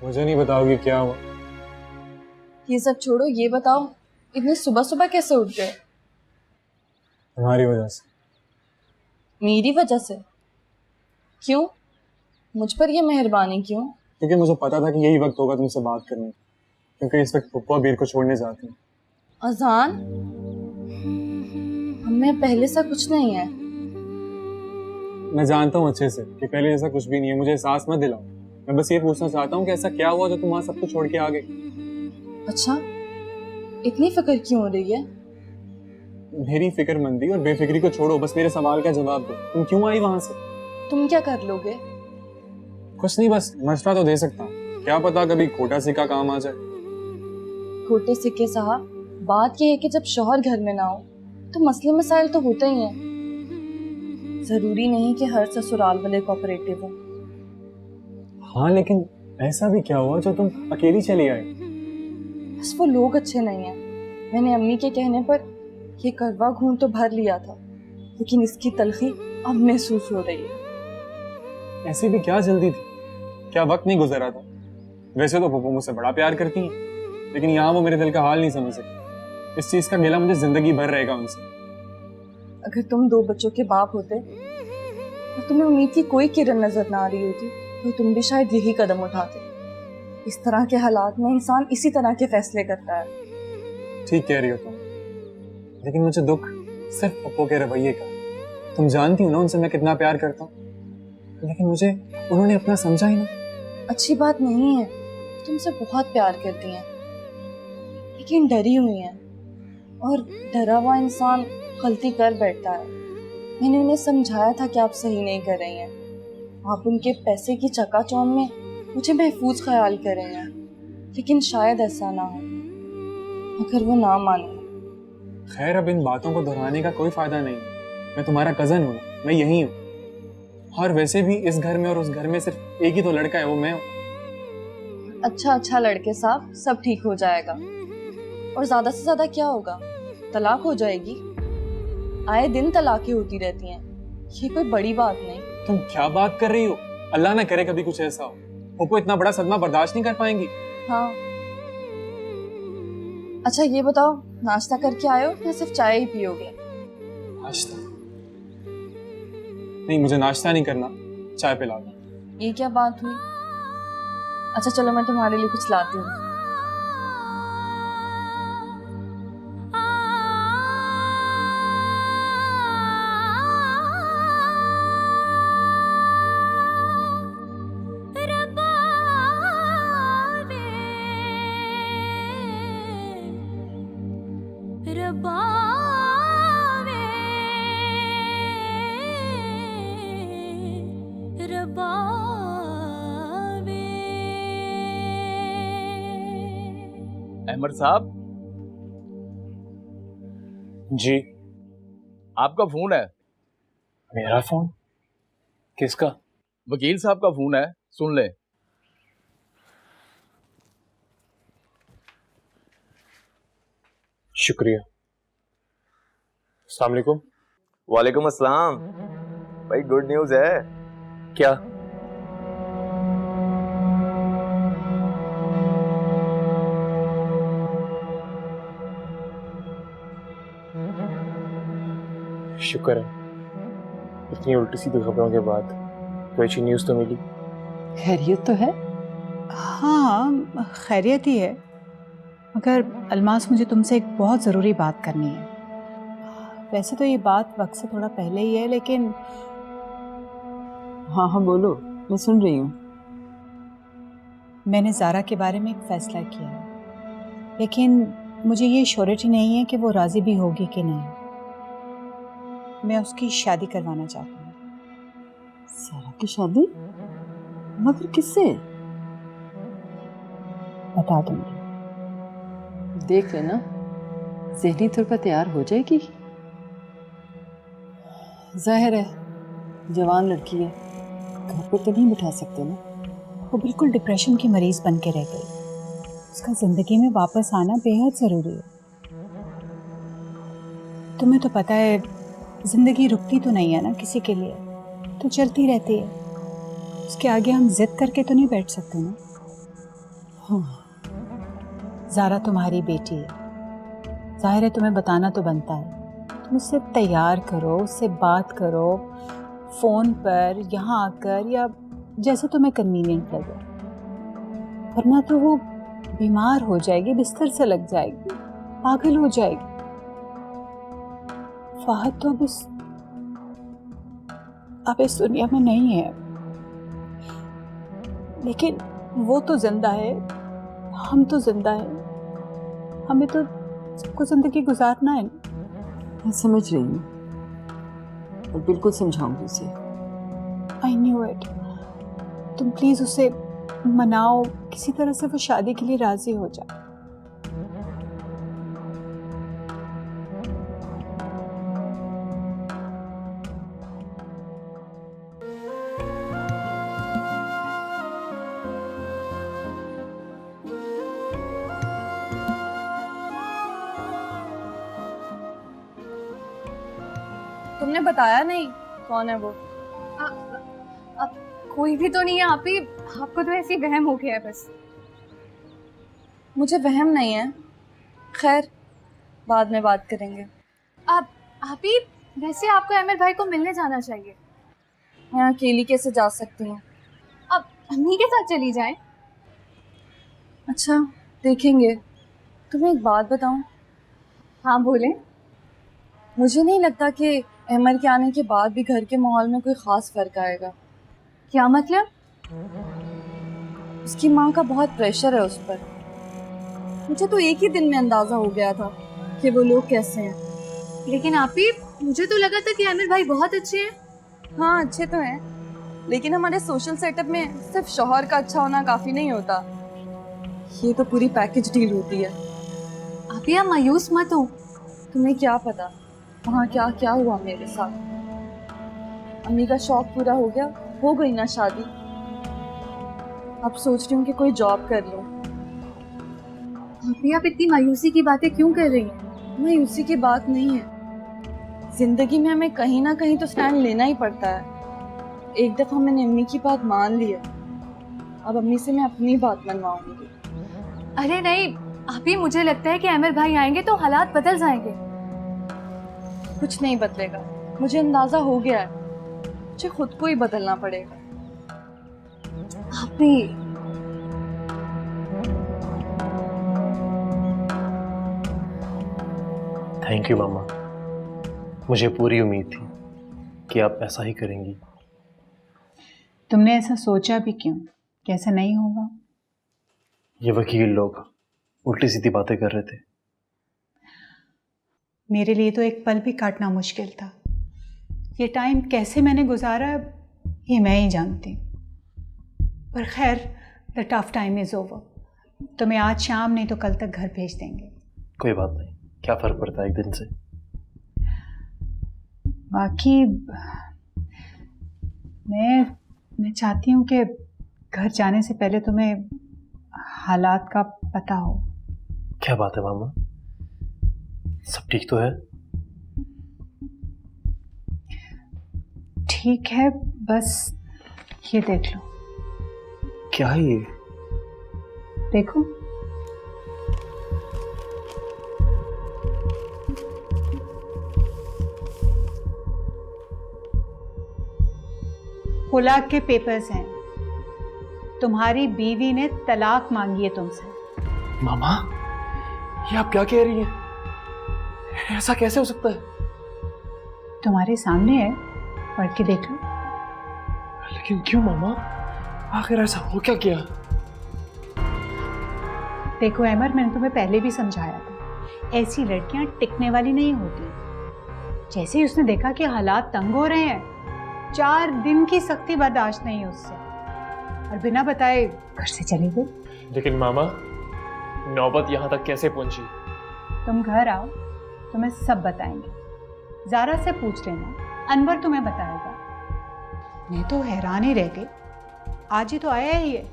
मुझे नहीं बताओगी क्या हुआ? ये सब छोड़ो, ये बताओ इतनी सुबह सुबह कैसे उठ गए? तुम्हारी वजह से। मेरी वजह से? क्यों? मुझ पर ये मेहरबानी क्यों? क्योंकि मुझे पता था कि यही वक्त होगा तुमसे बात करने का, क्योंकि इस वक्त पप्पू बीर को छोड़ने जाती हैं। अजान, हमें पहले सा कुछ नहीं है। मैं जानता हूँ अच्छे से कि पहले जैसा कुछ भी नहीं है, मुझे एहसास मत दिलाओ। मैं बस ये पूछना चाहता हूँ कि ऐसा क्या हुआ जो तुम वहाँ सबको छोड़ के आ गए? अच्छा, इतनी फिक्र क्यों हो रही है? मेरी फिक्रमंदी और बेफिक्री को छोड़ो, बस मेरे सवाल का जवाब दो। तुम क्यों आई वहां से? तुम क्या कर लोगे? कुछ नहीं, बस मशवरा तो दे सकता हूँ। क्या पता कभी खोटा सिक्का काम आ जाए। खोटे सिक्के साहब, बात यह है कि जब शौहर घर में ना हो तो मसले मसाइल तो होते ही हैं। जरूरी नहीं कि हर ससुराल वाले कोऑपरेटिव हो। हाँ, लेकिन ऐसा भी क्या हुआ जो तुम अकेली चली आई? बस वो लोग अच्छे नहीं हैं। मैंने अम्मी के कहने पर ये करवा घूंट तो भर लिया था, लेकिन इसकी तलखी अब महसूस हो रही है। ऐसी भी क्या जल्दी थी? क्या वक्त नहीं गुजरा था? वैसे तो पप्पू मुझसे बड़ा प्यार करती हैं, लेकिन यहाँ वो मेरे दिल का हाल नहीं समझ सकती। इस चीज का गिला मुझे जिंदगी भर रहेगा उनसे। अगर तुम 2 बच्चों के बाप होते और तुम्हें उम्मीद की कोई किरण नजर ना आ रही होती तो तुम भी शायद यही कदम उठाते। इस तरह के हालात में इंसान इसी तरह के फैसले करता है। ठीक कह रही हो तुम, लेकिन मुझे दुख सिर्फ पप्पू के रवैये का। तुम जानती हो ना उनसे मैं कितना प्यार करता हूँ, लेकिन मुझे उन्होंने अपना समझा ही ना। अच्छी बात नहीं है, तुमसे बहुत प्यार करती हैं, लेकिन डरी हुई हैं, और डरा हुआ इंसान गलती कर बैठता है। मैंने उन्हें समझाया था कि आप सही नहीं कर रही हैं। आप उनके पैसे की चकाचौंध में मुझे महफूज ख्याल कर रही हैं, लेकिन शायद ऐसा ना हो अगर वो ना माने। खैर, अब इन बातों को दोहराने का कोई फायदा नहीं है। मैं तुम्हारा कजन हूँ, मैं यही हूँ। और वैसे भी इस घर में और उस घर में सिर्फ एक ही तो लड़का है, वो मैं हूँ। अच्छा लड़के साहब, सब ठीक हो जाएगा। और ज्यादा से ज्यादा क्या होगा? तलाक हो जाएगी। आए दिन तलाकें होती रहती हैं, ये कोई बड़ी बात नहीं। तुम क्या बात कर रही हो? अल्लाह ना करे कभी कुछ ऐसा हो। पप्पू इतना बड़ा सदमा बर्दाश्त नहीं कर पाएंगी। हाँ, अच्छा ये बताओ, नाश्ता करके आए हो या सिर्फ चाय ही पियोगे? नाश्ता? नहीं, मुझे नाश्ता नहीं करना, चाय पिला दो। ये क्या बात हुई? अच्छा चलो, मैं तुम्हारे लिए कुछ लाती हूँ। अहमद साहब जी। आपका फोन है। मेरा फोन? किसका? वकील साहब का फोन है, सुन ले। शुक्रिया। अस्सलाम वालेकुम। वालेकुम अस्सलाम। भाई गुड न्यूज़ है। क्या? शुक्र है, इतनी उल्टी सीधी खबरों के बाद कोई अच्छी न्यूज़ तो मिली। खैरियत तो है? हाँ, खैरियत ही है, मगर अलमास मुझे तुमसे एक बहुत ज़रूरी बात करनी है। वैसे तो ये बात वक्त से थोड़ा पहले ही है, लेकिन हाँ हाँ बोलो, मैं सुन रही हूँ। मैंने ज़ारा के बारे में एक फ़ैसला किया है, लेकिन मुझे ये श्योरिटी नहीं है कि वो राज़ी भी होगी कि नहीं। मैं उसकी शादी करवाना चाहती हूँ। सारा की शादी? मगर किससे? बता दूँगी। देख लेना, ज़हनी तौर पर तैयार हो जाएगी। जाहिर है, जवान लड़की है, घर पे तो नहीं बिठा सकते ना। वो बिल्कुल डिप्रेशन की मरीज़ बन के रह गई। उसका ज़िंदगी में वापस आना बेहद ज़रूरी है। तुम्हें तो पता है, ज़िंदगी रुकती तो नहीं है ना किसी के लिए, तो चलती रहती है। उसके आगे हम जिद करके तो नहीं बैठ सकते ना। ज़ारा तुम्हारी बेटी है, जाहिर है तुम्हें बताना तो बनता है। तुम उससे तैयार करो, उससे बात करो फ़ोन पर, यहाँ आकर, या जैसे तुम्हें कन्वीनियंट लगे, वरना तो वो बीमार हो जाएगी, बिस्तर से लग जाएगी, पागल हो जाएगी। फाहद तो अब इस दुनिया में नहीं है, लेकिन वो तो जिंदा है, हम तो जिंदा है, हमें तो सबको जिंदगी गुजारना है। मैं समझ रही हूँ और बिल्कुल समझाऊंगी उसे। I knew it. तुम प्लीज उसे मनाओ, किसी तरह से वो शादी के लिए राजी हो जाए। तुमने बताया नहीं कौन है वो? अब कोई भी तो नहीं है आप ही, आपको तो ऐसी वहम हो गया है बस। मुझे वहम नहीं है, खैर बाद में बात करेंगे। आप ही, वैसे आपको अहमद भाई को मिलने जाना चाहिए। मैं अकेली कैसे जा सकती हूँ? अब अम्मी के साथ चली जाएं। अच्छा देखेंगे। तुम्हें एक बात बताऊं? हाँ बोलें। मुझे नहीं लगता कि अहमद के आने के बाद भी घर के माहौल में कोई ख़ास फ़र्क आएगा। क्या मतलब? उसकी माँ का बहुत प्रेशर है उस पर। मुझे तो एक ही दिन में अंदाज़ा हो गया था कि वो लोग कैसे हैं। लेकिन आप ही, मुझे तो लगा था कि अहमद भाई बहुत अच्छे हैं। हाँ अच्छे तो हैं, लेकिन हमारे सोशल सेटअप में सिर्फ शौहर का अच्छा होना काफ़ी नहीं होता, ये तो पूरी पैकेज डील होती है। आप ही, आप मायूस मत हो। तुम्हें क्या पता वहाँ क्या क्या हुआ मेरे साथ। अम्मी का शौक पूरा हो गया, हो गई ना शादी। अब सोच रही हूँ कि कोई जॉब कर लूँ। आप इतनी मायूसी की बातें क्यों कर रही हैं? मायूसी की बात नहीं है, जिंदगी में हमें कहीं ना कहीं तो स्टैंड लेना ही पड़ता है। एक दफ़ा मैंने अम्मी की बात मान ली है, अब अम्मी से मैं अपनी बात मनवाऊंगी। अरे नहीं आप ही, मुझे लगता है कि अहमद भाई आएंगे तो हालात बदल जाएंगे। कुछ नहीं बदलेगा, मुझे अंदाजा हो गया है। मुझे खुद को ही बदलना पड़ेगा। आप ही, थैंक यू मामा, मुझे पूरी उम्मीद थी कि आप ऐसा ही करेंगी। तुमने ऐसा सोचा भी क्यों कि ऐसा नहीं होगा? ये वकील लोग उल्टी सीधी बातें कर रहे थे। मेरे लिए तो एक पल भी काटना मुश्किल था। ये टाइम कैसे मैंने गुजारा ये मैं ही जानती हूँ। पर खैर, the tough time is over. तुम्हें आज शाम नहीं तो कल तक घर भेज देंगे। कोई बात नहीं, क्या फ़र्क पड़ता है एक दिन से। बाकी मैं चाहती हूँ कि घर जाने से पहले तुम्हें हालात का पता हो। क्या बात है मामा, सब ठीक तो है? ठीक है, बस ये देख लो। क्या है ये? देखो, खुलाक के पेपर्स हैं। तुम्हारी बीवी ने तलाक मांगी है तुमसे। मामा, ये आप क्या कह रही हैं? ऐसा कैसे हो सकता है? तुम्हारे सामने है, पढ़ के देख लो। लेकिन क्यों मामा, आखिर ऐसा हो क्या गया? देखो अहमद, मैंने तुम्हें पहले भी समझाया था, ऐसी लड़कियां टिकने वाली नहीं होती। जैसे ही उसने देखा कि हालात तंग हो रहे हैं, 4 दिन की सख्ती बर्दाश्त नहीं उससे, और बिना बताए घर से चली गई। लेकिन मामा, नौबत यहाँ तक कैसे पहुंची? तुम घर आओ, तुम्हें सब बताएंगे। ज़ारा से पूछ लेना, अनवर तुम्हें बताएगा। मैं तो हैरान ही रह गई, आज ही तो आया ही है।